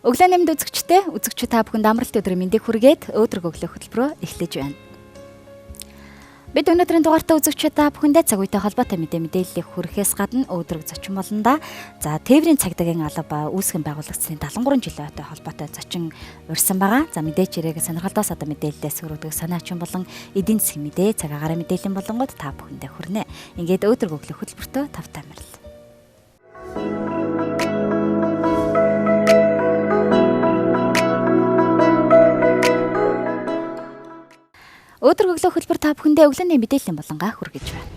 Өглөө нэмд үзэгчид та бүхэнд амралт өдрийн мэндийг хүргээд өөдрөг өглөө хөтөлбөрөөр эхлэж байна. Бид өнөөдрийн дугаартаа үзэгчид та бүхэндээ цаг үетэй холбоотой мэдээллийг хүрэхээс гадна өөдрөг зочин болондоо тээврийн цагдаагийн алба үүсгэн байгуулагдсны 73 жилийн холбоотой зочин урьсан байгаа. Мэдээж ирээгээ сонирхолтой садан мэдээллээс өргөдөг санаачин болон эдийн засгийн мэдээ цаг агаарын мэдээллийн болонгод та бүхэндээ хүрнэ. Ингээд өөдрөг өглөө хөтөлбөртөө тавтай амрал. Өөдрөг өглөө хөтөлбөр та бүхэндээ өглөөний мэдээллийн болонгаа хүргэж байна.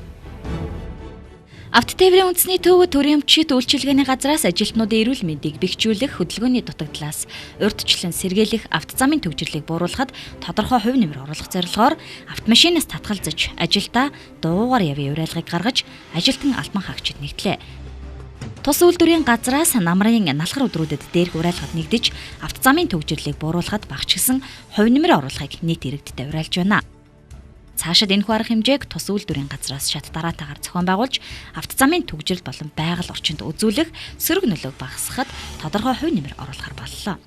Авто тээврийн үндэсний төвөд төрийн өмчит үйлчилгээний газраас ажилтнуудын эрүүл мэндийг бэхжүүлэх хөдөлгөөний дутагдлаас урьдчилан сэргийлэх автозамын төвжирлийг бууруулахад тодорхой хувь нэмэр оруулах зорилгоор автомашинаас татгалзаж ажилдаа дуугаар явъя уриалгыг гаргаж ажилтан альбан хаагчид нэгдлээ. Тус үйлдвэрийн газраас намрын налхар өдрүүдэд дээрх уриалгад нэгдэж автозамын төвжирлийг бууруулахад багчилсан хувь нэмэр оруулахыг нийт иргэдэд уриалж байна. Цаашид энэхүү арга хэмжээг тус үйлдвэрийн газраас шат дараатаагаар зохион байгуулж автозамын төвжирэл болон байгаль орчинд үзүүлэх сөрөг нөлөөг багасгахад тодорхой хувь нэмэр оруулахар боллоо.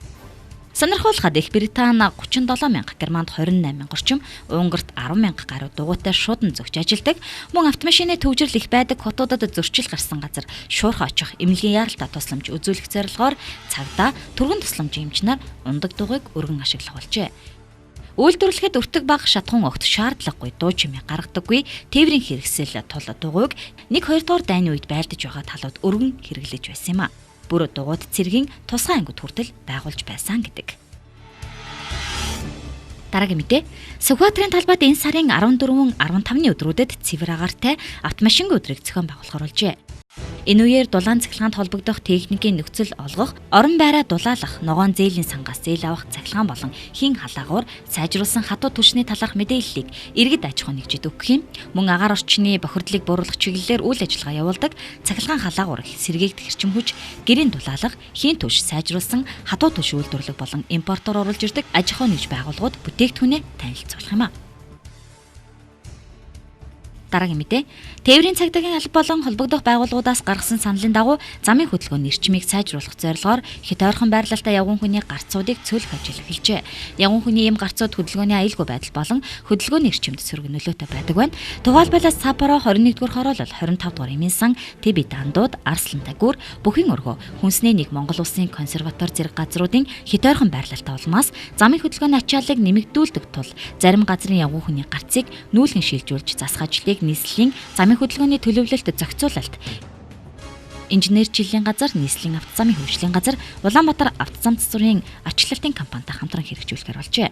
Сонирхуулахад Их Британи 37,000, Германд 28,000 орчим, Унгарт 10,000 гаруй дугуйтай шуудан зөгж ажилдаг. Мөн автомашины төвжирэл их байдаг хотуудад зөрчил гарсан газар шуурхай очих эмнэлгийн яаралтай тусламж үзүүлэх зорилгоор цагдаа түргэн тусламжийн эмч нар ундаг дугуйг өргөн ашиглах болжээ. Үйлдвэрлэхэд өртөг баг шатхуун огт шаардлагагүй дуу чимээ гаргадаггүй тээврийн хэрэгсэл тул дугуйг 1-2 дугаар дайны үед байлдаж байгаа талууд өргөн хэрэглэж байсан юм а. Бүр дугуйд цэргийн тусгай ангид хүртэл байгуулж байсан гэдэг. Дараагийн мэдээ. Сүхбаатарын талбайд энэ сарын 14-15-ны өдрүүдэд цэвэр агаартай автомашингүй өдрийг зохион байгуулахар болжээ. Энэ үеэр дулаан цахилгаанд холбогдох техникийн нөхцөл олгох, орон байраа дулаалах, ногоон зээлийн сангаас зээл авах цахилгаан болон хийн халаагуур сайжруулсан хатуу түлшний талаарх мэдээллийг иргэд аж ахуйн нэгжид өгөх юм. Мөн агаар орчны бохирдлыг бууруулах чиглэлээр үйл ажиллагаа явуулдаг цахилгаан халаагуур сэргээгдэх эрчим хүч, гэрийн дулаалах, хийн түлш сайжруулсан хатуу түлш үйлдвэрлэг болон импортоор оруулж ирдэг аж ахуйн нэгж байгууллагууд бүтээгдэхүүнээ танилцуулах юм а. Дараагийн мэдээ. Тээврийн цагдаагийн алба болон холбогдох байгууллагуудаас гаргасан саналын дагуу замын хөдөлгөөний эрчмийг сайжруулах зорилгоор хит ойрхон байрлалтай явган хүний гарцуудыг цөөлөх ажил эхэлжээ. Явган хүний эм гарцууд хөдөлгөөний аюулгүй байдал болон хөдөлгөөний эрчимд сөрөг нөлөөтэй байдаг байна. Тухайлбал Сапоро 21-р хороолол 25-р эмийн сан, Тэби дандууд, Арслан тагүр, Бүхийн өргөө, Хүнсний нэг Монгол улсын консерватор зэрэг газруудын хит ойрхон байрлалтай улмаас замын хөдөлгөөний ачааллыг нэмэгдүүлдэг тул зарим газрын явган хүний гарцыг нүүлгэн шилжүүлж засах ажлыг нийслэлийн замын хөдөлгөөний төлөвлөлт зохицуулалт инженерчлэлийн газар, нийслэлийн автозамын хөгжлийн газар, Улаанбаатар автозам засварын ачлалтын компанитай хамтран хэрэгжүүлэхээр болжээ.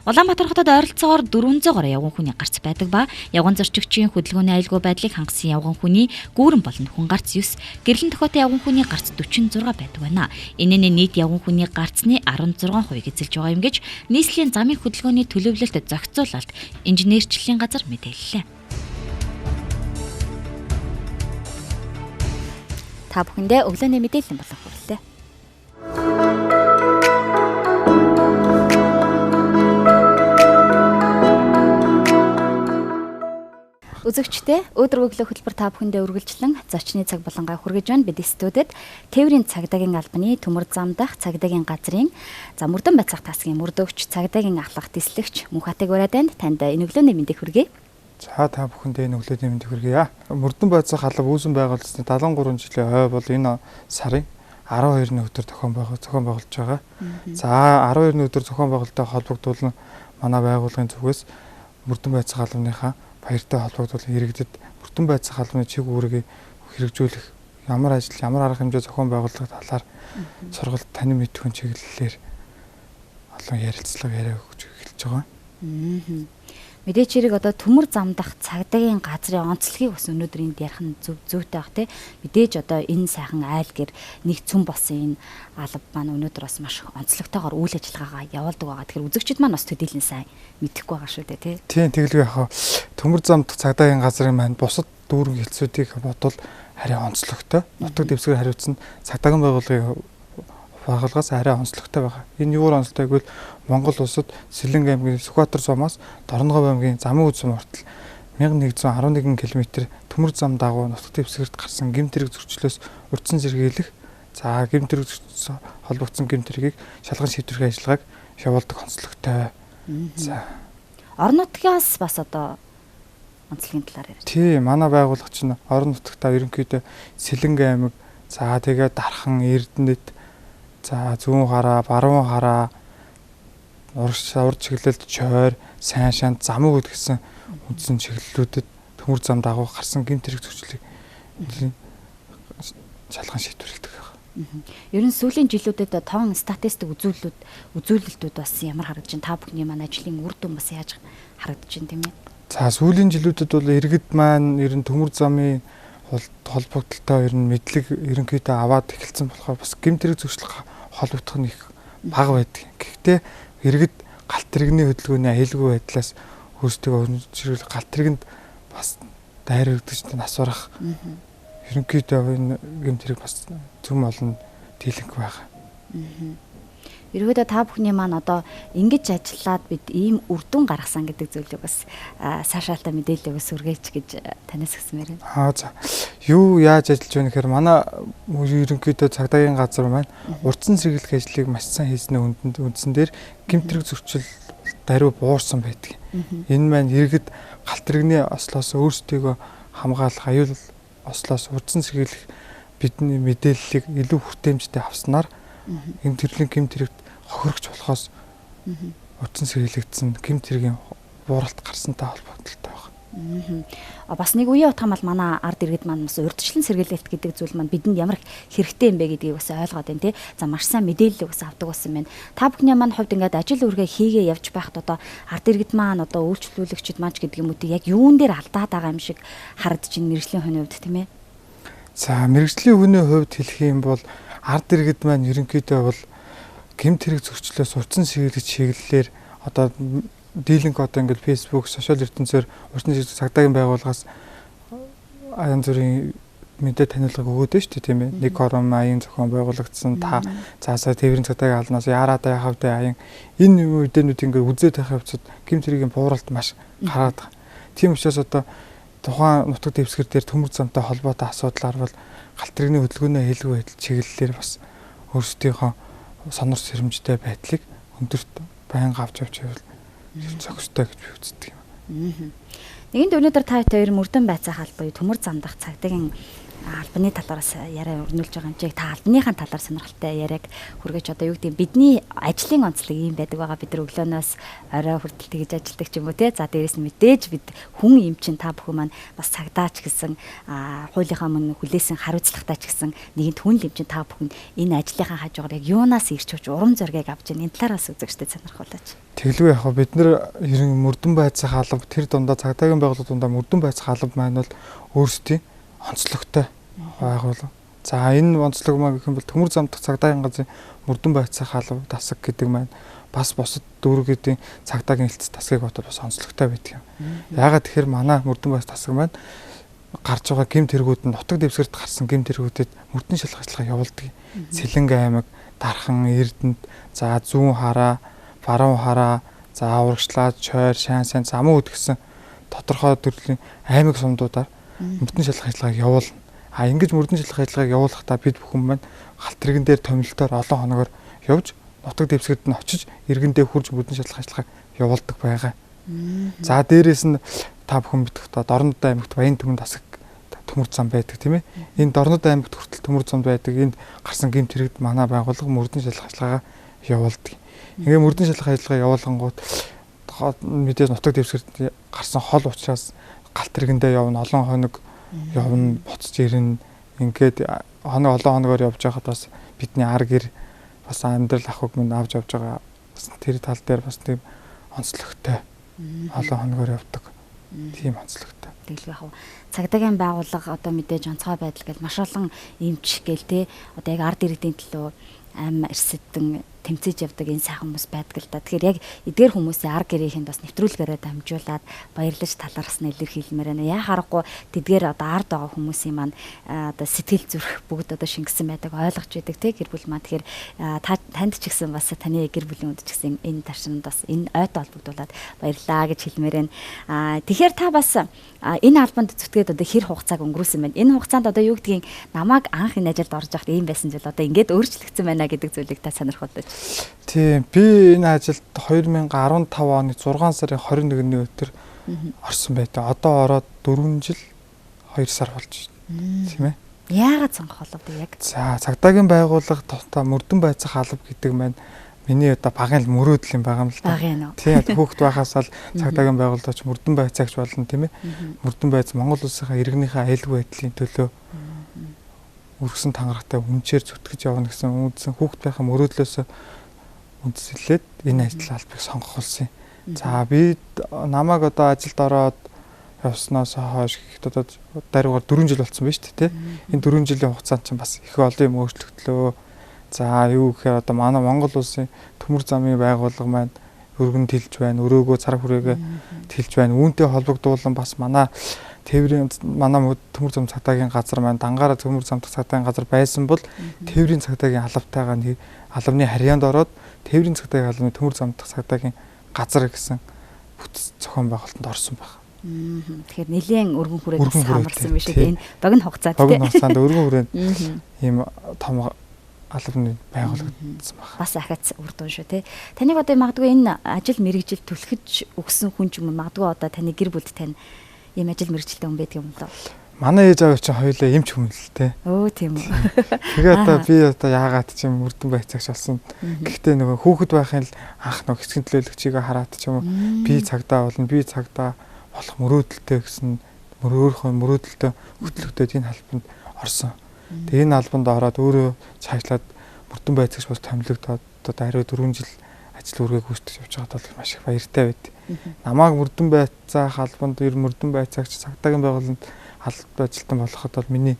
Улаанбаатар хотод ойролцоогоор 400 гаруй явган хүний гарц байдаг ба явган зорчигчийн хөдөлгөөний аюулгүй байдлыг хангасан явган хүний гүүрэн болон хүн гарц 9, гэрлэн тохиотой явган хүний гарц 46 байдаг байна. Энэ нь нийт явган хүний гарцны 16% эзэлж байгаа юм гэж нийслэлийн замын хөдөлгөөний төлөвлөлт зохицуулалт инженерчлэлийн газар мэдээллээ. Та бүхэндээ өглөөний мэдээлэл болох хүрэлээ. Үзэгчдээ өөдрөг өглөө хөтөлбөр та бүхэндээ үргэлжлэн зочны цаг болонгаа хүргэж байна. Бид студид тээврийн цагдаагийн албаны төмөр зам дах цагдаагийн газрын мөрдөн байцаах тасгийн мөрдөгч цагдаагийн ахлах дислэгч Мөнхатыг ураад байна. Танд энэ өглөөний мэндийг хүргэе. За та бүхэндээ энэ өглөөний мэндийг хүргэе. Мөрдөн байцаах алба үүсгэн байгуулалтын 73 жилийн ой бол энэ сарын 12-ны өдөр зохион байгуулж байгаа. За 12-ны өдөр зохион байгуулалттай холбогдуулан манай байгууллагын зүгээс мөрдөн байцаах албаныхаа баяртай холбогдуулан иргэдэд мөрдөн байцаах албаны чиг үүргийг хэрэгжүүлэх ямар ажил, ямар арга хэмжээ зохион байгуулах талаар сургалт танин мэдхүйн чиглэлээр олон ярилцлага яриа өгч эхэлж байгаа. Мэдээч хэрэг одоо төмөр зам дах цагдаагийн газрын онцлогийг бас өнөөдөр энд ярих нь зүйтэй баг тий. Мэдээж одоо энэ сайхан айл гэр нэг цөм болсон энэ алба маань өнөөдөр бас маш онцлогтойгоор үйл ажиллагаагаа явуулдаг байгаа. Тэгэхээр үзэгчид маань бас төдийлэн сайн мэдэхгүй байгаа шүү дээ тий. Тийм тэгэлгүй яхаа төмөр зам дах цагдаагийн газрын маань бусад дүүрэн хэлцүүдийг бодвол арай онцлогтой. Нутаг дэвсгэр хариуцсан цагдаагийн байгууллагаас арай онцлогтой байгаа. Энэ юугаар онцлогтой гэвэл Монгол улсад Сэлэнг аймгийн Сүхбаатар сумаас Дорногов аймгийн Замын үзэм хүртэл 1111 км төмөр зам дагуу нутаг дэвсгэрт гарсан гэмт хэрэг зөрчлөөс урьдчилан сэргийлэх За гэмтрэг холбогдсон гэмтрийг шалган шийдвэрх ажиллагааг явуулдаг онцлогтой. За орон нутгаас бас одоо онцлогийн талаар ярьж. Тийм, манай байгууллага чинь орон нутгатаа ерөнхийдөө Сэлэнг аймаг, за тэгээд Дархан, Эрдэнэт, за Зүүн хараа, Баруун хараа, урд чиглэлд Чойр, Сайн шанд, Замууд гэсэн үндсэн чиглэлүүдэд төмөр зам дагуу гарсан гэмтрэг зөвчлийг шалган шийдвэрлэдэг байна. Ер нь сүүлийн жилүүдэд тоон статистик үзүүлэлтүүд бас ямар харагдаж байна? Та бүхний маань ажлын үр дүн бас яаж харагдаж байна тийм ээ? За сүүлийн жилүүдэд бол иргэд маань ер нь төмөр замын холбогдлолтой ер нь мэдлэг ерөнхийдөө аваад эхэлсэн болохоор бас гэмтрэг зөвчлөх холбогдох нь их бага байдаг. Гэхдээ иргэд галт тэрэгний хөдөлгөөний аюулгүй байдлаас өөрсдөө чирүүл галт тэрэгэнд бас дайрагдаж насварах ерөнхийдөө энэ гэмтрэг бас зөв олон дийлэнх байгаа. Ерөөдөө та бүхний маань одоо ингэж ажиллаад бид ийм үр дүн гаргасан гэдэг зүйлийг бас цаашаалтаа мэдээлэл өгс үргэж гэж танаас гисмээр байна. За. Юу яаж ажиллаж байна гэхээр манай ерөнхийдөө цагдаагийн газар маань урдсан сэргийлэх ажлыг маш сайн хийсний үндсэн дээр гэмтрэг зөрчил даруй буурсан байдаг. Энэ маань иргэд галт тэрэгний ослоос өөрсдийгөө хамгаалах аюул ослоос урдсан сэргийлэх бидний мэдээллийг илүү хүртээмжтэй авснаар энэ төрлийн гэмтрэгт хохирогч болохоос урдсан сэргийлэгдсэн гэмтрэгийн бууралт гарсантай холбогдолтой байна. Бас нэг үеийн утга мал манай ард иргэд маань бас урьдчилан сэргийлэлт гэдэг зүйл маань бидэнд ямар хэрэгтэй юм бэ гэдгийг бас ойлгоод байна тий. За маш сайн мэдээлэл бас авдаг болсон байна. Та бүхний маань хувьд ингээд ажил үргээ хийгээ явж байхад одоо ард иргэд маань одоо үйлчлүүлэгчид маань гэдэг юм уу тий яг юун дээр алдаад байгаа юм шиг харагдаж байна мэрэгжлийн хүний хувьд тийм ээ. За мэрэгжлийн хүний хувьд хэлэх юм бол ард иргэд маань ерөнхийдөө бол гэмтрэг зөрчлөөс урдсан сэргийлэх чиглэлээр одоо дийлэнх одоо ингээд Facebook, сошиал ертөнцөөр урдсан сэргийлэх цагдаагийн байгууллагаас янз бүрийн мэдээ таниулгыг өгөөд байна шүү дээ тийм ээ. Нэг хором аян зохион байгуулагдсан та заасаа тээврийн цагдаагийн алнаас яараад яхав дээ аян энэ үеднүүд ингээд үзээд байх явцад гэмтрэгийн бууралт маш гараад байгаа. Тийм учраас одоо тухайн нутаг дэвсгэр дээр төмөр замтай холбоотой асуудлаар бол галт тэрэгний хөдөлгөөний аюулгүй байдал чиглэлээр бас өөрсдийнхөө сонор сэрэмжтэй байдлыг өндөрт байнга авч явж байвал зохистой гэж би үздэг юм. Нэгэнт өнөөдөр та хоёр мөрдөн байцаа халбаа төмөр замдах цагдаагийн албаны талаараас яриа өрнүүлж байгаа юм чиг та албаныхаа талаар сонирхолтой яриаг хүргэж одоо юу гэдэг бидний ажлын онцлог юм байдаг байгаа бид нар өглөөнөөс орой хүртэл тэгж ажилладаг ч юм уу те за дээрэс нь мэдээж бид хүн юм чин та бүхэн маань бас цагдаач гэсэн хуулийнхаа мөн хүлээсэн хариуцлагатай ч гэсэн нэгэнт хүн юм чин та бүхэн энэ ажлынхаа хажуугаар яг юунаас ирч хүч урам зориг авч ийн энэ талаараас үзэгчтэй сонирхуулаач. Тэглгүй яг бид нар ерөн мөрдөн байцаа халб тэр дундаа цагдаагийн байгууллага дундаа мөрдөн байцаа халб маань бол өөрсдийн онцлогтой байгууллага. За энэ онцлог маань гэх юм бол төмөр замдах цагдаагийн газрын мөрдөн байцаа халб тасаг гэдэг маань бас бусад дүүргүүдийн цагдаагийн хэлтс тасгийг бодоод бас онцлогтой байдаг юм. Яагаад тэгэхээр манай мөрдөн байцаа тасаг маань гарч байгаа гэмт хэрэгүүд нь нутаг дэвсгэрт гарсан гэмт хэрэгүүдэд мөрдөн шалгах ажиллагаа явуулдаг. Сэлэнг аймаг, Дархан, Эрдэнэт, за Зүүн хараа, Баруун хараа, за Урагшлаад, Чойр, Сайн, Замууд гэсэн тодорхой төрлийн аймаг сумдуудаар мөрдөн шалгах ажиллагааг явуулна. Ингэж мөрдөн шалгах ажиллагааг явуулахдаа бид бүхэн маань галт тэрэгэн дээр томилолтоор олон хоногор явж нутаг дэвсгэрт нь очиж иргэндээ хурж мөрдөн шалгах ажиллагааг явуулдаг байгаа. За дээрээс нь та бүхэн мэдэх Дорнод аймагт Баян Түмэн тасаг төмөр зам байдаг тийм ээ. Энэ Дорнод аймагт хүртэл төмөр зам байдаг. Энд гарсан гэмт хэрэгт манай байгууллага мөрдөн шалгах ажиллагаа явуулдаг. Ингээ мөрдөн шалгах ажиллагаа явуулангууд мэдээж нутаг дэвсгэрт гарсан хол учраас галт тэргэндээ явна олон хоног явна буцаж ирнэ. Ингээд олон хоногор явж байхад бас бидний ар гэр бас амьдрал ахуйг минь авч явж байгаа. Бас тэр тал дээр бас тийм онцлогтой олон хоногор явдаг. Тийм онцлогтой. Тэгэлгүй яг цагдаагийн байгууллага одоо мэдээж онцгой байдал гэж маш олон эмч гээл те одоо яг ард иргэдийн төлөө аим эрсэдэн тэмцэж явдаг энэ сайхан хүмүүс байдаг л та. Тэгэхээр яг эдгээр хүмүүсийн арга гэрээхэнд бас нэвтрүүлгээрээ дамжуулаад баярлаж талархсан илэрхийлмээр байна. Яа харахгүй тэдгээр одоо ард байгаа хүмүүсийн маань одоо сэтгэл зүрх бүгд одоо шингэсэн байдаг, ойлгож байдаг те гэр бүл маань. Тэгэхээр танд ч гэсэн бас таны гэр бүлийн үнд ч гэсэн энэ таршинд бас энэ ойтой холбогдуулаад баярлаа гэж хэлмээр байна. Тэгэхээр та бас энэ албанд зүтгээд одоо хэр хугацааг өнгөрүүлсэн байна. Энэ хугацаанд одоо юу гэдгийг намайг анх энэ ажилд орж явахад ийм байсан зүйл одоо ингээд өөрчлөгдсөн байна гэдэг зүйлийг та сонирхолтой. Тийм, би энэ ажилд 2015 оны 6 сарын 21-ний өдөр орсон байдаг. Одоо ороод 4 жил 2 сар болж байна. Тийм ээ. Яагаад сонгох болов яг? За, цагдаагийн байгууллага товтой мөрдөн байцах алба гэдэг маань миний одоо багын мөрөөдөл юм байгаа юм л та. Тийм, хүүхэд байхаас л цагдаагийн байгууллагч мөрдөн байцаагч болно тийм ээ. Мөрдөн байц Монгол улсынхаа иргэнийхээ аюулгүй байдлын төлөө өргөсөн тангарагтай үнчээр зүтгэж явна гэсэн үндсэн хүүхэд байхаа мөрөөдлөөс үндслээд энэ ажил албыг сонгох болсон юм. За, би намайг одоо ажилд ороод явсноос хойш одоо даруугаар 4 жил болсон байна шүү дээ тий. Энэ 4 жилийн хугацаанд чинь бас их олон юм өөрчлөгдлөө. За юу гэхээр одоо манай Монгол улсын төмөр замын байгууллага маань өргөн тэлж байна, өрөөгөө цараг хүрээгээ тэлж байна. Үүнтэй холбогдуулан бас манай тээврийн манай төмөр зам цагдаагийн газар маань дангаараа төмөр зам цагдаагийн газар байсан бол тээврийн цагдаагийн алавтайгаа алавны харьяанд ороод тээврийн цагдаагийн алавны төмөр зам цагдаагийн газар гэсэн бүтэц зохион байгуулалтанд орсон байна. Тэгэхээр нэлээд өргөн хүрээнд хамарсан биш үү? Энэ богино хугацаанд тийм. Богино хугацаанд өргөн хүрээнд ийм том албаны байгуулагдсан байна. Бас ахац үр дүн шүү тий. Таныг одоо магадгүй энэ ажил мэргэжил түлхэж өгсөн хүн ч юм уу магадгүй одоо таны гэр бүлд тань ийм ажил мэргэжилтэй хүн байдаг юм даа. Манай ээж аав чинь хоёулаа эмч хүн л тий. Өө тийм үү. Тэгээ одоо би одоо яагаад ч юм мөрдөн байцаагч болсон. Гэхдээ нөгөө хүүхэд байхын л анх нөгөө хэсгийн төлөөлөгчийг хараад ч юм уу би цагдаа болно, би цагдаа болох мөрөөдөлтэй гэсэн өөрийнхөө мөрөөдөлтөй хөтлөгдөд энэ албанд орсон. Тэгээ энэ албанд ороод өөрөө цаашлаад мөрдөн байцаагч бас томилогдоод одоо хариу 4 жил ажил үргээ гүйцэтгэж явж байгаад бол маш их баяртай байд. Намааг мөрдөн байцаах албанд мөрдөн байцаагч цагдаагийн байгууллаганд албад ажилтан болоход бол миний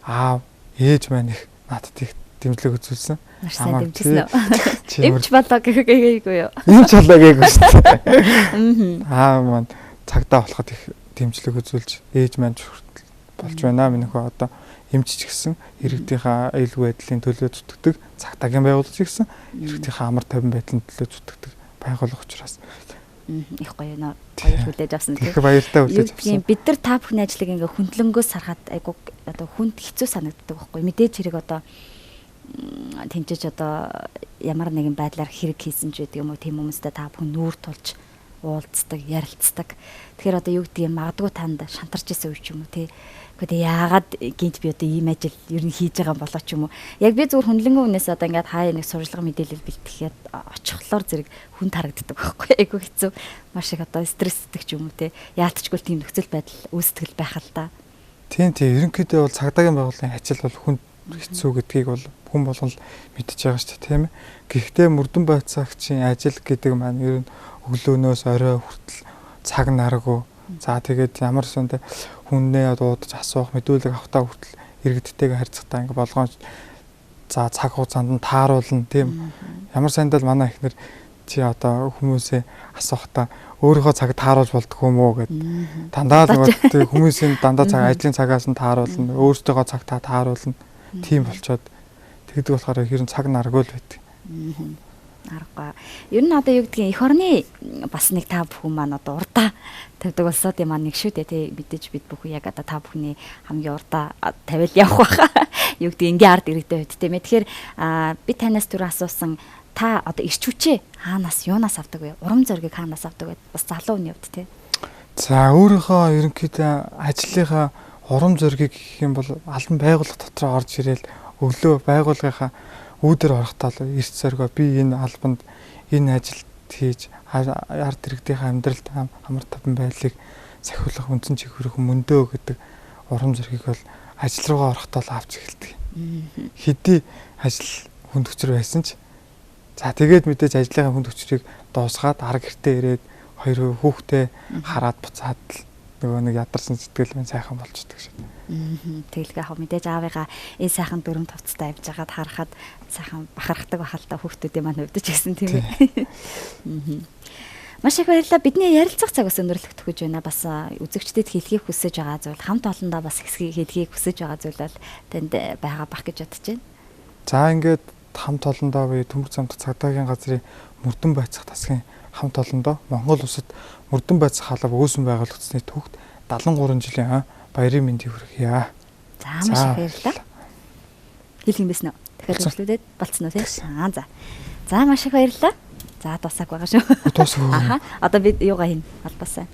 аав ээж маань их надад их дэмжлэг үзүүлсэн. Намайг дэмжсэн үү? Эмч болоо гэгээгүй юу? Эмч болоо гэгээгүй шүү дээ. Аа маань цагдаа болоход их дэмжлэг үзүүлж ээж маань болж байна. Минийхөө одоо эмчч гэсэн иргэдийнхээ аюулгүй байдлын төлөө зүтгэдэг цагдаагийн байгууллагч гэсэн иргэдийнхээ амар тайван байдлын төлөө зүтгэдэг байгууллага учраас их гоё нөө гоё хүлээж авсан тийм. Их баяртай хүлээж авсан. Бид нар та бүхний ажлыг ингээ хүндлэнгөөс харахад айгу одоо хүнд хэцүү санагддаг байхгүй. Мэдээж хэрэг одоо тэмчиж одоо ямар нэгэн байдлаар хэрэг хийсэн ч гэдэг юм уу тийм хүмүүстэй та бүхэн нүүр тулж уулздаг, ярилцдаг. Тэгэхээр одоо юу гэдэг юм магадгүй танд шантарч исэн үе ч юм уу тий. Гэхдээ яагаад гинт би одоо ийм ажил ер нь хийж байгаа болоо ч юм уу. Яг би зүгээр хүндлэнгийн үнээс одоо ингээд хаяа нэг сурчлага мэдээлэл бэлтгэхэд очихлоор зэрэг хүнд харагддаг байхгүй. Айгу хэцүү. Маш их одоо стресстэй ч юм уу тий. Яалтчгүй тийм нөхцөл байдал үүсдэг байх л та. Тийм ерөнхийдөө бол цагдаагийн байгууллагын ажил бол хүнд хэцүү гэдгийг бол хүн болгон мэдчихэж байгаа шүү дээ тийм ээ. Гэхдээ мөрдөн байцаагчийн ажил гэдэг маань ер нь өглөөнөөс орой хүртэл цаг наргүй. За тэгээд ямар сонтой хүннээ дуудаж асуух, мэдүүлэг авахтаа хүртэл иргэдтэйгээ харьцахтаа ингээ болгоомж за цаг хугацаанд нь тааруулна тийм. Ямар сандал манай ихнэр чи одоо хүмүүсээ асуухтаа өөрийнхөө цаг тааруулж болдгоо юм уу гэд дандаа л хүмүүсийн дандаа цаг ажлын цагаас нь тааруулна, өөртөөгөө цаг тааруулна. Тийм болчоод тэгдэг болохоор хэрэн цаг наргүй л байдаг. Аргагүй. Ер нь одоо юу гэдгийг эх орны бас нэг та бүхэн маань одоо урдаа тавьдаг болсоод юм аа нэг шүү дээ тий мэдээж бид бүхэн яг одоо та бүхний хамгийн урдаа тавиал явах баха. Юу гэдгийг ингийн ард иргэдэй байд тийм ээ. Тэгэхээр би танаас түр асуусан та одоо ирч хүчээ хаанаас юунаас авдаг вэ? Урам зориг хаанаас авдаг вэ? Бас залуу хүний хувьд тий. За өөрийнхөө ерөнхийдөө ажлынхаа урам зориг гэх юм бол албан байгууллага дотроо орж ирээл өглөө байгууллагынхаа үүдэр орохдоо эрт зоргоо би энэ албанд энэ ажилд хийж ард иргэдийн амьдралд амар таван байдлыг сахиулах үндсэн чиглэл мөндөө гэдэг урам зориг бол ажил руугаа орохдоо авч эхэлдэг. Хэдий ажил хүнд хүчээр байсан ч за тэгээд мэдээж ажлынхаа хүнд хүчрийг дуусгаад арга гэртээ ирээд хоёр хүүхдээ хараад буцаад нөгөө нэг ядарсан сэтгэл минь сайхан болчихдог шээ. Тэгэлгүй яг мэдээж аавыгаа энэ сайхан дүрм товцтой авч байгаад харахад сайхан бахархдаг бахалтай хүүхдүүдийн маань өвдөж гисэн тийм ээ. Маш их баярлалаа. Бидний ярилцах цаг бас өндөрлөх төгөж байна. Бас үзэгчдэд хэлхийг хүсэж байгаа зүйл, хамт олондоо бас хэлхийг хүсэж байгаа зүйл бол танд байгаа бах гэж бодож байна. За ингээд хамт олондоо буюу Төмөр замт цагдаагийн газрын мөрдөн байцах тасгийн хамт олондоо Монгол улсад мөрдөн байцах халав өөсөн байгуулагдсны түүхт 73 жилийн баярын мэндийг хүргье. За маш их баярлалаа. Хэлэх юм байсан уу? Тэгэхээр үргэлжлүүлээд болцсон уу тийм? За. За маш их баярлалаа. За дуусах байгаа шүү. Дуусах. Одоо бид юугаа хийнэ? Албасаа.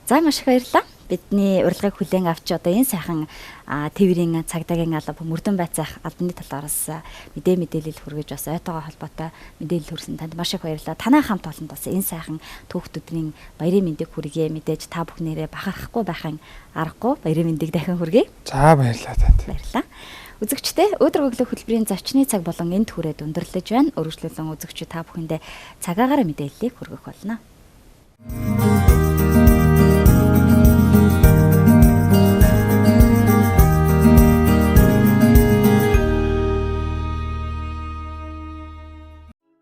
За маш их баярлалаа. Бидний урилгыг хүлээн авч одоо энэ сайхан твэрийн цагдаагийн алба мөрдөн байцаах албаны талаараас мэдээлэл хүргэж бас ойтойгоо холбоотой мэдээлэл хүрсэн танд маш их баярлалаа. Танай хамт олонд бас энэ сайхан түүхт өдрийн баярын мэндийг хүргье. Мэдээж та бүхнээрээ бахархахгүй байхын аргагүй баярын мэндийг дахин хүргэе. За баярлалаа танд. Баярлалаа. Үзэгчдээ өдөр өглөө хөтөлбөрийн зочны цаг болон энд хүрээд өндөрлөж байна. Өргөжлөлөн үзэгчид та бүхэндээ цагаагаар мэдээллийг хүргэх болно.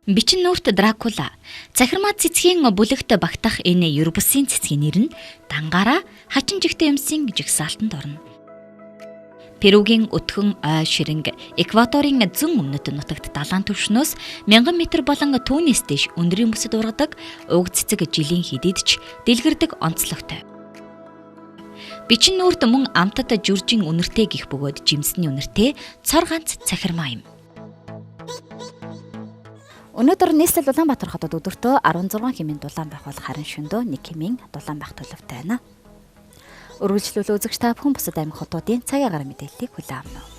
Бичин нүүрт Дракула. Цахирмаа цэцгийн бүлэгт багтах энэ ер бусын цэцгийн нэр нь Дангаараа хачин жигтэй юмсын жигсаалтанд орно. Перугийн өтгөн ой ширэнг Эквадорын зүүн өмнөд нутагт далайн түвшнөөс 1000 м болон түүнээс дэш өндрийн бүсэд ургадаг уг цэцэг жилийн хидийдч дэлгэрдэг онцлогтой. Бичин нүүрт мөн амтад жүржин үнэртэй гих бөгөөд жимсний үнэртэй цор ганц цахирмаа юм. Өнөөдөр нийслэл Улаанбаатар хотод өдөртөө 16 хэмээн дулаан байх бол харин шөнөдөө 1 хэмээн дулаан байх төлөвтэй байна. Үргэлжлүүлэн үзэгч та бүхэн бусад аймаг хотуудын цаг агаар мэдээллийг хүлээн авна.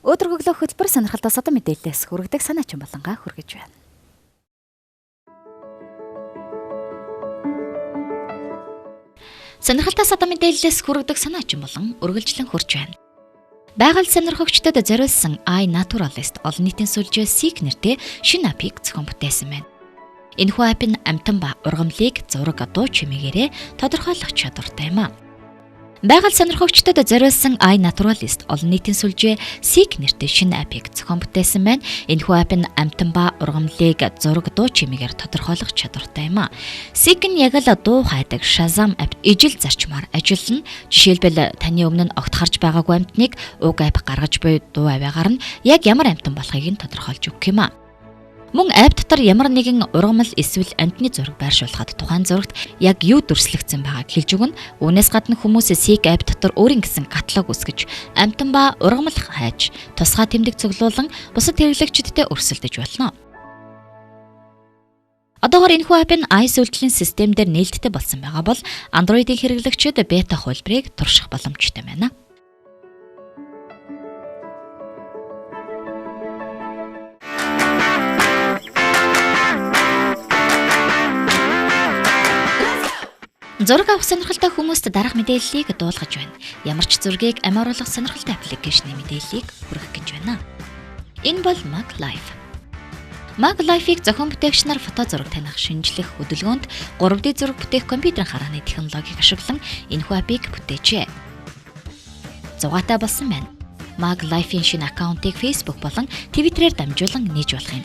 Өдөр өглөө хөтөлбөр сонирхолтой содон мэдээлэлээс хүргэдэг санаачин болонгаа хүргэж байна. Сонирхолтой содон мэдээлэлээс хүргэдэг санаачин болон үргэлжлэн хурж байна. Байгаль сонирхогчдод зориулсан iNaturalist олон нийтийн сүлжээ Seek нэртэй шинэ апыг зохион бүтээсэн байна. Энэхүү ап нь амьтан ба ургамлыг зураг дуу чимээгээрээ тодорхойлох чадвартай юм а. Байгаль сонирхогчдод зориулсан iNaturalist олон нийтийн сүлжээ Seek нэртэй шинэ апыг зохион бүтээсэн байна. Энэхүү ап нь амьтан ба ургамлыг зураг дуу чимээгээр тодорхойлох чадвартай юм а. Seek нь яг л дуу хайдаг Shazam апт ижил зарчмаар ажиллана. Жишээлбэл таны өмнө нь огт харж байгаагүй амьтныг уг ап гаргаж буй дуу авиагаар нь яг ямар амьтан болохыг нь тодорхойлж өгөх юм а. Мөн ап дотор ямар нэгэн ургамал эсвэл амьтны зураг байршуулахад тухайн зурагт яг юу дүрслэгдсэн байгааг хэлж өгнө. Үүнээс гадна хүмүүс Seek ап дотор өөрийн гэсэн каталог үсгэж, амьтан ба ургамал хайж, тусгай тэмдэг цуглуулan бусад хэрэглэгчдтэй өрсөлдөж болно. Одоогоор энэхүү ап нь iOS үйлдвэрлэлийн системээр нээлттэй болсон байгаа бол Android-ийн хэрэглэгчид бета хувилбарыг турших боломжтой байна. Зураг авах сонирхолтой хүмүүст дараах мэдээллийг дуулгаж байна. Ямар ч зургийг амиаруулах сонирхолтой аппликейшны мэдээллийг хүргэх гэж байна. Энэ бол MagLife. MagLife-ийг зохион бүтээгч нар фото зураг таних, шинжлэх, хөдөлгөөнд 3D зураг бүтээх компьютерийн харааны технологиг ашиглан энэхүү апыг бүтээжээ. Зугаатай болсон байна. MagLife-ийн шинэ аккаунтыг Facebook болон Twitter-ээр дамжуулан нээж болох юм.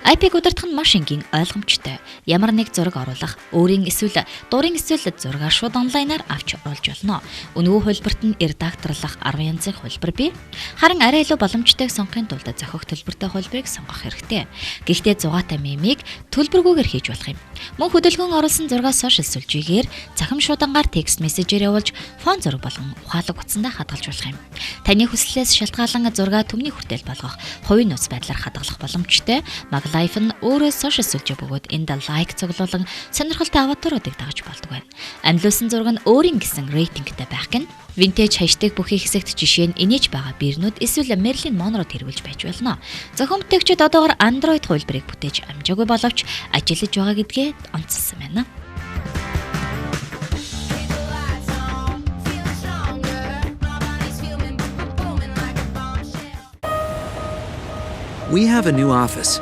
IP-г удирдах нь маш энгийн, ойлгомжтой. Ямар нэг зураг оруулах, өөрийн эсвэл дурын эсвэл зургаа шууд онлайнаар авч оруулж болно. Үнэгүй хөлбөрт нь редакторлох 10 янзын хөлбөр бий. Харин арай илүү боломжтойг сонгохын тулд зохих төлбөртэй хөлбөрийг сонгох хэрэгтэй. Гэхдээ зугаатай мемийг төлбөргүйгээр хийж болох юм. Мөн хөдөлгөөн оруулсан зургаа сошиал сүлжээгээр цахим шуудангаар текст мессежээр явуулж фон зураг болгон ухаалаг утсандаа хадгалж болох юм. Таны хүслээс шалтгаалan зургаа төмний хүртэл болгох, хувийн нууц байдлаар хадгалах боломжтой. MagLife нь өөрөө сошиал сүлжээ бөгөөд энд лайк цуглуулан сонирхолтой аватаруудыг дагаж болдог байна. Амьлуулсан зураг нь өөрийн гэсэн рейтингтэй байх гэн. Vintage хаштаг бүхий хэсэгт жишээ нь инээж байгаа бэрнүүд эсвэл Marilyn Monroe тэргүүлж байж болно. Зохион бүтээгчид одоогоор Android хувилбарыг бүтээж амжаагүй боловч ажиллаж байгаа гэдгээ онцлсан байна. We have a new office.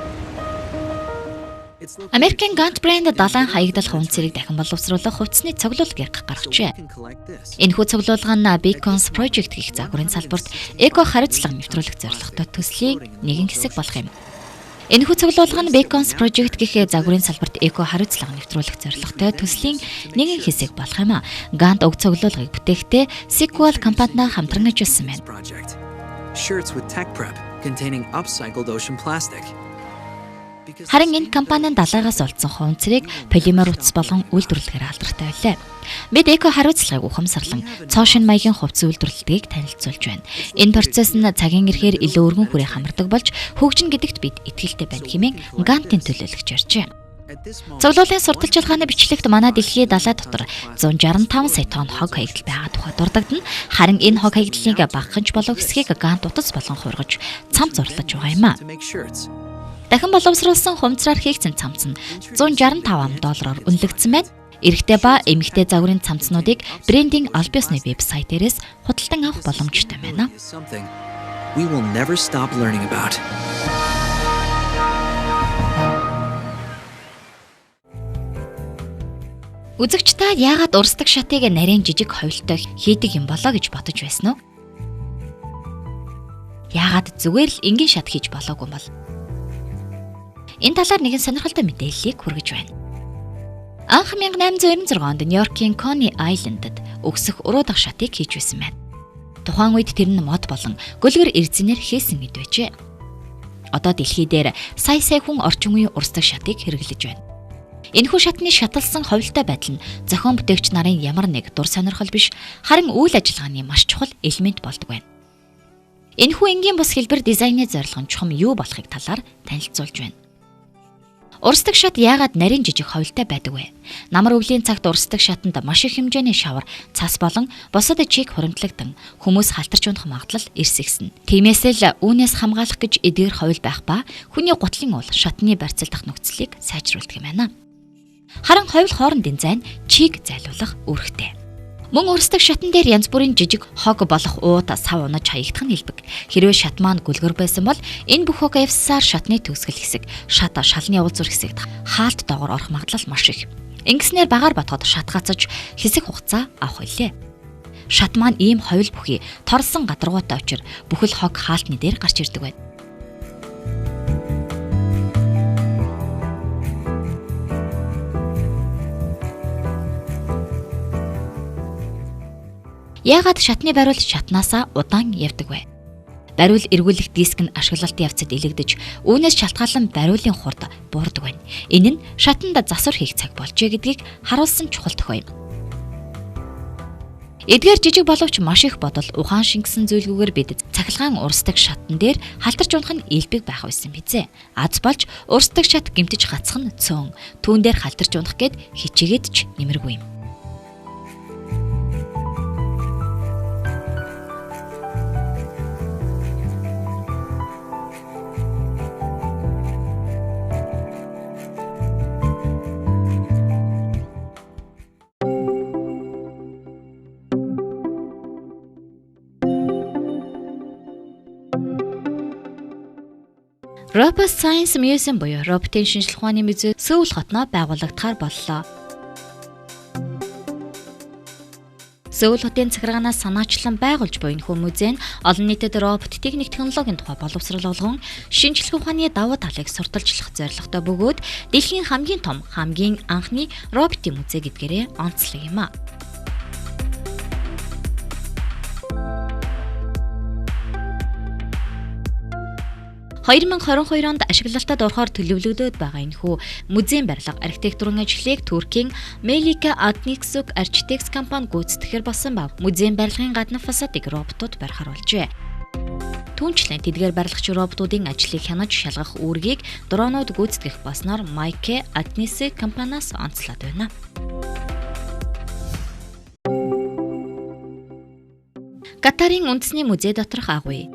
Америкийн Gant брэнд далайн хаягдал хувцсыг дахин боловсруулах хувцсны цуглуулгыг гаргажээ. Энэхүү цуглуулга нь Beacons Project гэх загварын салбарт эко хариуцлага нэвтрүүлэх зорилготой төслийн нэгэн хэсэг болох юм. Энэхүү цуглуулга нь Beacons Project гэх загварын салбарт эко хариуцлага нэвтрүүлэх зорилготой төслийн нэгэн хэсэг болох юм а. Gant уг цуглуулгыг бүтээхдээ Sequel компанитай хамтран ажилласан байна. Shirts with tech prep containing upcycled ocean plastic. Харин энэ компанийн далайгаас олдсон хувцсыг полимер утас болон үйлдвэрлэхээр алдартай байлаа. Бид эко хариуцлагыг ухамсарлан цоошин маягийн хувцас үйлдвэрлэлийг танилцуулж байна. Энэ процесс нь цагийн эрхээр илүү өргөн хүрээ хамардаг болж хөгжин гэдэгт бид итгэлтэй байна хэмээн Gant-ийн төлөөлөгч ярьжээ. Цуглуулгын сурталчилгааны бичлэгт манай дэлхийн далай дотор 165 сая тонн хог хаягдал байгаа тухай дурддагдана. Харин энэ хог хаягдлыг багахынч болов хэсгийг Gant утас болон хургаж цамц зурлаж байгаа юм а. Дахин боловсруулсан хувцраар хийгдсэн цамц нь $165 үнэлэгдсэн байна. Эрэгтэй ба эмэгтэй загварын цамцнуудыг брендинг аль биесны вебсайтээс худалдан авах боломжтой байна. We will never stop learning about. Үзэгч та яагаад урсдаг шатыг нарийн жижиг хувилтай хийдэг юм болоо гэж бодож байсан уу? Яагаад зүгээр л энгийн шат хийж болоогүй юм бол? Энэ талаар нэгэн сонирхолтой мэдээллийг хүргэж байна. Анх 1896 онд Нью-Йоркийн Coney Island-д өгсөх уруу дах шатыг хийж байсан байна. Тухайн үед тэр нь мод болон гөлгөр эрдзэнээр хийсэн мэт байжээ. Одоо дэлхий дээр сая хүн орчин үеийн урсдаг шатыг хэрэглэж байна. Энэхүү шатны шаталсан хувилтай байдал нь зохион бүтээгч нарын ямар нэг дур сонирхол биш, харин үйл ажиллагааны маш чухал элемент болдог байна. Энэхүү энгийн бус хэлбэр дизайны зорилго нь чухам юу болохыг талаар танилцуулж байна. Урсдаг шат яагаад нарийн жижиг хувилтай байдаг вэ? Намар өвлийн цагт урсдаг шатанд маш их хэмжээний шавар, цас болон бусад чиг хуримтлагдсан хүмүүс халтарч унах магадлал ирсэгсэн. Тиймээс л үүнээс хамгаалах гэж эдгээр хувил байх ба хүний гутлын уул шатны барьцалдах нөхцөлийг сайжруулдаг юм байна. Харин хувил хоорондын зайн чиг зайлуулах үүрэгтэй. Мөн урсдаг шатн дээр янз бүрийн жижиг хог болох ууд сав унаж хаягдах нь хэлбэг. Хэрвээ шат маань гүлгэр байсан бол энэ бүх хог явсаар шатны төгсгөл хэсэг, шат шалны уулзуур хэсэгт хаалт доогоор орох магадлал маш их. Ингэснээр багаар батгад шат гацаж хэсэг хугацаа авах билээ. Шат маань ийм хувил бүхий торсон гадаргуутай учраас бүхэл хог хаалтны дээр гарч ирдэг байна. Яагаад шатны бариул шатнаасаа удаан явдаг вэ? Бариул эргүүлэх диск нь ашиглалтын явцад илэгдэж, үүнээс шалтгаалan бариулын хурд буурдаг байна. Энэ нь шатанд засвар хийх цаг болжээ гэдгийг харуулсан чухал тохио юм. Эдгээр жижиг боловч маш их бодол ухаан шингэсэн зүйлгүйгээр бид цахилгаан урсдаг шатн дээр халтарч унах нь илбэг байх байсан бизээ. Аз болж урсдаг шат гэмтэж гацх нь цөөн, түүн дээр халтарч унах гээд хичээгээд ч нэмэргүй юм. Robot Science Museum буюу роботын шинжлэх ухааны музей Сөүл хотноо байгуулагдахаар боллоо. Сөүл хотын захиргаанаас санаачлан байгуулж буй энэхүү музей нь олон нийтэд робот техник технологийн тухай боловсрол олгон шинжлэх ухааны давуу талыг сурталчлах зорилготой бөгөөд дэлхийн хамгийн том, хамгийн анхны роботын музей гэдгээрээ онцлог юм а. (2022) онд ашиглалтад орохоор төлөвлөгдөөд байгаа энэхүү музейн барилга архитектурын ажлыг Туркийн Melike Adnixuk Architects компани гүйцэтгэхээр болсон ба музейн барилгын гадна фасадыг роботууд барихаар болжээ. Түүнчлэн тэдгээр барилгач роботуудын ажлыг хянаж шалгах үүргийг дронууд гүйцэтгэх болсноор Melike Adnixuk компаниас онцлоод байна. Катарын үндэсний музей доторх агуй.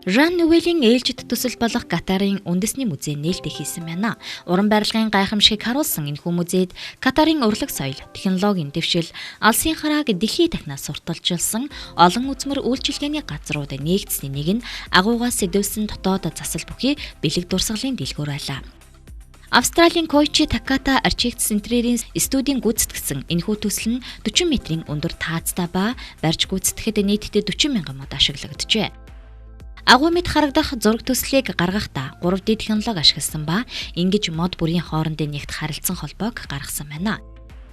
Жан Нуэлийн ээлжид төсөл болох Катарын үндэсний музей нээлттэй хийсэн байна. Уран барилгын гайхамшигыг харуулсан энэхүү музейд Катарын урлаг соёл, технологийн дэвшил, алсын харааг дэлхийд дахнаас сурталчилсан олон үзмэр үйлчилгээний газрууд нэгдсэний нэг нь агуугаас сэдвсэн дотоод засал бүхий бэлэг дурсгалын дэлгүүр байлаа. Австралийн Koichi Takata Architects Center-ийн студийн гүйцэтгэсэн энэхүү төсөл нь 40 метрийн өндөр таацтай ба барьж гүйцэтгэхэд нийтдээ 40 мянган мод ашиглагджээ. Агуу мэд харагдах зураг төслийг гаргахдаа 3D технологи ашигласан ба ингэж мод бүрийн хоорондын нэгт харилцан холбоог гаргасан байна.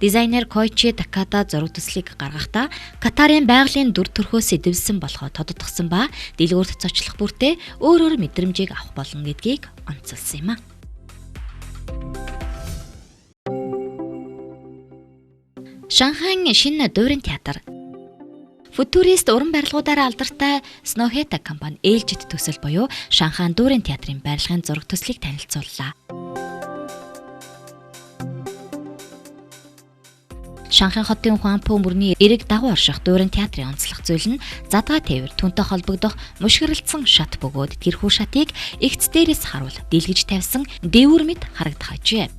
Дизайнер Koichi Takata зураг төслийг гаргахдаа Катарын байгалийн дүр төрхөөс сэдвсэн болохоо тодотгосон ба дэлгүүрт зочлох бүртээ өөр мэдрэмжийг авах болно гэдгийг онцолсон юм а. Шанхайн шинэ дуурин театр. Футурист уран барилгуудаараа алдартай Snoheta компани ээлжид төсөл буюу Шанхайн дуурин театрын барилгын зураг төслийг танилцууллаа. Шанхайн хотын Хуанпу мөрний эрэг дагуу орших дуурин театрын онцлог зүйл нь задгаа тээвэр түүнтэй холбогдох мушгиралцсан шат бөгөөд тэрхүү шатыг эгц дээрээс харуул дийлгэж тавьсан дэвүүр мэд харагдах ажээ.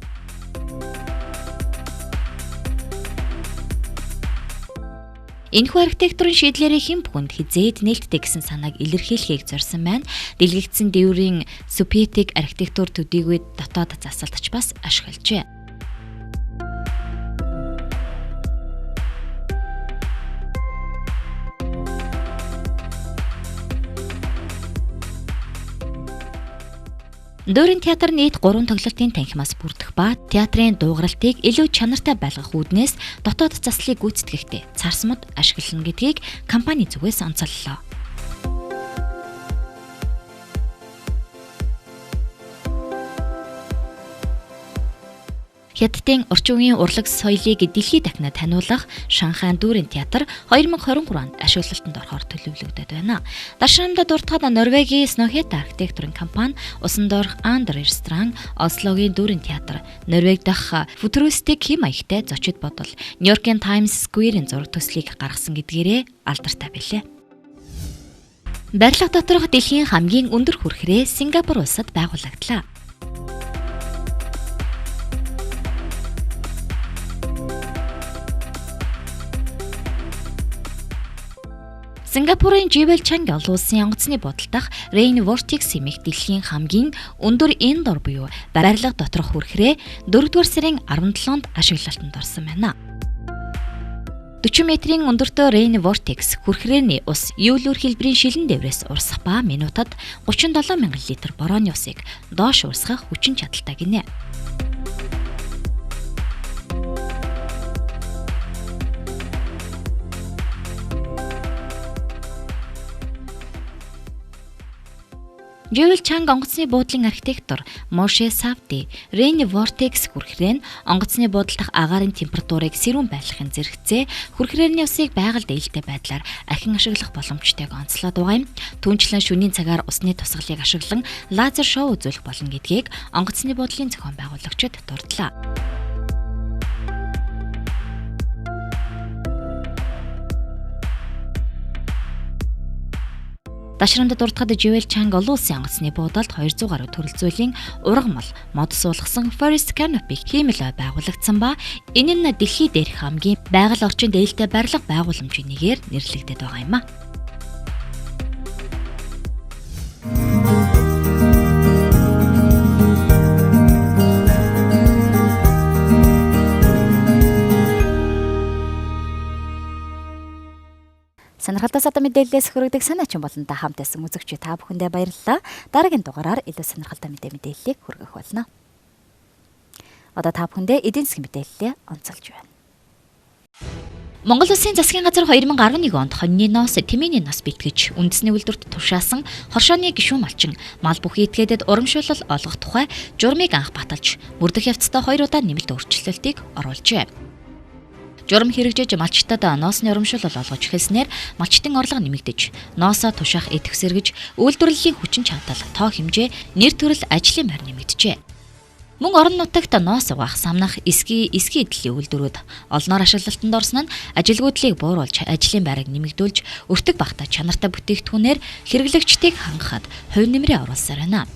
Энэхүү архитектурын шийдлэрээ хэн бүхэнд хизээд нээлттэй гэсэн санааг илэрхийлэхийг зорьсон байна. Дэлгэгдсэн дэврийн супетик архитектур төдийгүй дотоод засалтч бас ашиглажээ. Дуурин театр нийт 3 тоглолтын танхимаас бүрдэх ба театрын дуугаралтыг илүү чанартай байлгах үүднээс дотоод заслыг гүйцэтгэхдээ царс мод ашиглана гэдгийг компани зүгээс онцоллоо. Хятадын орчин үеийн урлаг соёлыг дэлхийд дахнаа таниулах Шанхайн дуурин театр 2023 онд ашиглалтанд орохоор төлөвлөгдөд байна. Даршаамдад дуртахад Норвегийн Snoheta архитектурын компани, усан доорх Андер ресторан, Ослогийн дуурин театр, Норвеги дахь футуристик хэм маягтай зочид бодол Нью-Йоркийн Times Square-ийн зураг төслийг гаргасан гэдгээрээ алдартай билээ. Барилга доторх дэлхийн хамгийн өндөр хүрхрээ Сингапур улсад байгуулагдлаа. Сингапурын Jewel Chang олон улсын онгоцны буудал дахь Rain Vortex хэмээх дэлхийн хамгийн өндөр индор буюу барилга доторх хүрхрээ 4-р сарын 17-нд ашиглалтанд орсон байна. 40 метрийн өндөртөө Rain Vortex хүрхрээний ус юулүр хэлбэрийн шилэн дээврээс урсах ба минутад 37 мянган литр борооны усыг доош урсгах хүчин чадалтай гинэ. Jewel Chang онгоцны буудлын архитектор Moshe Safdie Rain Vortex хүрхрээ нь онгоцны буудал дахь агаарын температурыг сэрүүн байлгахын зэрэгцээ хүрхрээний усыг байгаль ээлтэй байдлаар ахин ашиглах боломжтойг онцлоод байгаа юм. Түүнчлэн шөнийн цагаар усны тусгалыг ашиглан лазер шоу үзүүлэх болно гэдгийг онгоцны буудлын зохион байгуулагчид дурдлаа. Дашрамдад дуртахад Jewel Chang олон улсын онгоцны буудалд 200 гаруй төрөл зүйлийн урга мод суулгасан Forest Canopy хиймэл байгуулагдсан ба энэ нь дэлхий дээрх хамгийн байгаль орчинд ээлтэй барилга байгууламжийн нэгээр нэрлэгдэж байгаа юм а. Сонирхолтой садан мэдээлэлээс хүргэдэг санаачин болон та хамт байсан үзэгч та бүхэндээ баярлалаа. Дараагийн дугаараар илүү сонирхолтой мэдээллийг хүргэх болно. Одоо та бүхэндээ эдийн засгийн мэдээллээ онцолж байна. Монгол Улсын засгийн газар 2011 онд хоньны ноос, тэмээний ноос бэлтгэж үндэсний үйлдвэрт тушаасан хоршооны гишүүн малчин мал бүхий этгээдэд урамшуулал олгох тухай журмыг анх баталж, мөрдөх явцдаа 2 удаа нэмэлт өөрчлөлтийг оруулжээ. Журам хэрэгжиж малчтад ноосны урамшуулал олгож эхэлснээр малчтын орлого нэмэгдэж, ноосоо тушаах эд хүсэргэж, үйлдвэрлэлийн хүчин чадал, тоо хэмжээ, нэр төрөл, ажлын байр нэмэгджээ. Мөн орон нутагт ноос угаах, самнах, эсгийн эдлийн үйлдвэрүүд олноор ашиглалтанд орсон нь ажилгүйдлийг бууруулж, ажлын байрыг нэмэгдүүлж, өртөг багтаа чанартай бүтээгдэхүүнээр хэрэглэгчдийг хангахад хувь нэмрээ оруулсаар байна.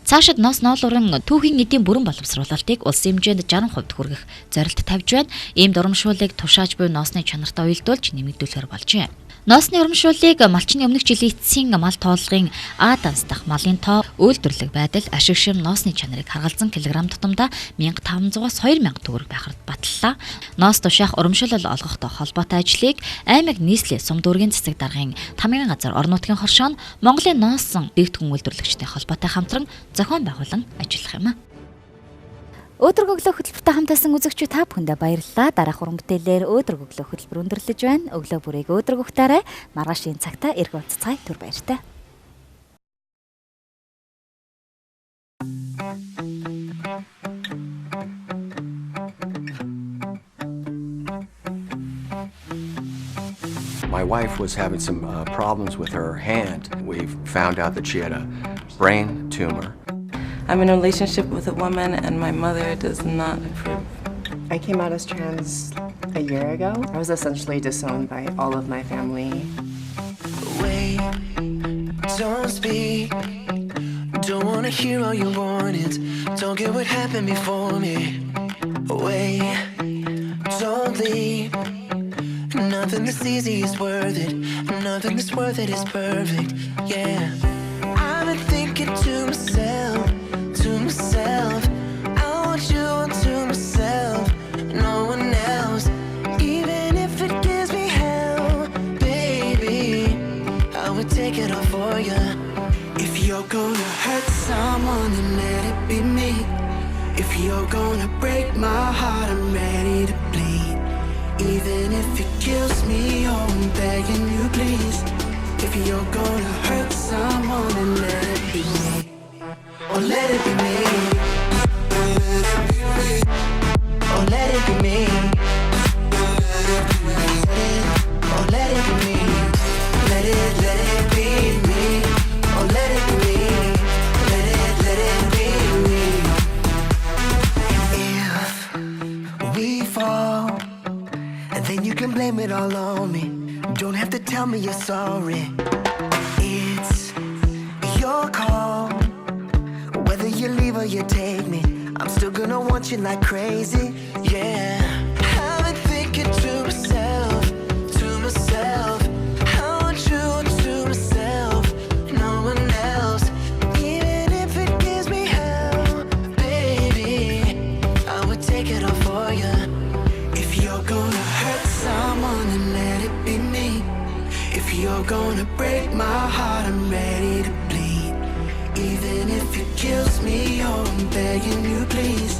Цаашид ноос ноолуран түүхийн эдийн бүрэн боловсруулалтыг улсын хэмжээнд 60% хүргэх зорилт тавьж байна. Ийм урамшууллыг тушааж буй ноосны чанартаа уялдуулж нэмэгдүүлэхээр болжээ. Ноосны урамшууллыг малчны өмнөх жилийн эцсийн мал тоолгын А данс дахь малын тоо, үйлдвэрлэх байдал, ашиг шим ноосны чанарыг харгалзан килограмм тутамдаа 1500-аас 2000 төгрөг байхад батллаа. Ноос тушаах урамшуулал олгохтой холбоотой ажлыг аймаг нийслэлийн сум дүүргийн цэцэг даргын тамгын газар орон нутгийн хоршоо нь Монголын нооссон дэвтгэн үйлдвэрлэгчтэй холбоотой хамтран зохион байгуулан ажиллах юм. Өдөр өглөө хөтөлбөртэй хамтаасан үзэгчид та бүхэндээ баярлалаа. Дараах уран бүтээлээр өдөр өглөө хөтөлбөр өндөрлөж байна. Өглөө бүрийг өдөр өгтөөрэй. Маргааш энэ цагта эрг унццай түр баяртай. My wife was having some problems with her hand. We found out that she had a brain tumor. I'm in a relationship with a woman and my mother does not approve. I came out as trans a year ago. I was essentially disowned by all of my family. Wait, don't speak. Don't wanna hear all your warnings. Don't get what happened before me. Wait, don't leave. Nothing that's easy is worth it. Nothing that's worth it is perfect. Yeah, I've been thinking to myself. I want you to myself, no one else. Even if it gives me hell, baby, I would take it all for you. If you're gonna hurt someone, then let it be me. If you're gonna break my heart, I'm ready to bleed. Even if it kills me, oh, I'm begging you, please. If you're gonna hurt someone, then let it be me. Or let it be me. Oh, let it be me. Oh, let it be me. Let it be me. Oh, let it be me. Let it be me. If we fall, then you can blame it all on me. Don't have to tell me you're sorry. It's your call. Whether you leave or you take me, I'm still gonna want you like crazy, yeah. I've been thinking to myself, I want you to myself, no one else. Even if it gives me hell, baby, I would take it all for you. If you're gonna hurt someone, then let it be me. If you're gonna break my heart, I'm ready to bleed. Even if it kills me, oh, I'm begging you, please.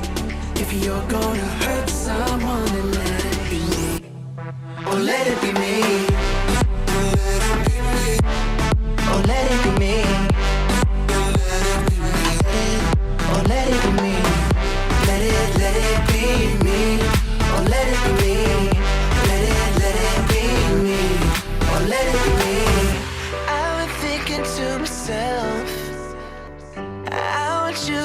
If you're gonna hurt someone, then let it be me. Oh, let it be me. Oh, let it be me. Oh, let it be me. Let it be me. Oh, let it be me. Let it be me. Oh, let it be me. I've been thinking to myself, I want you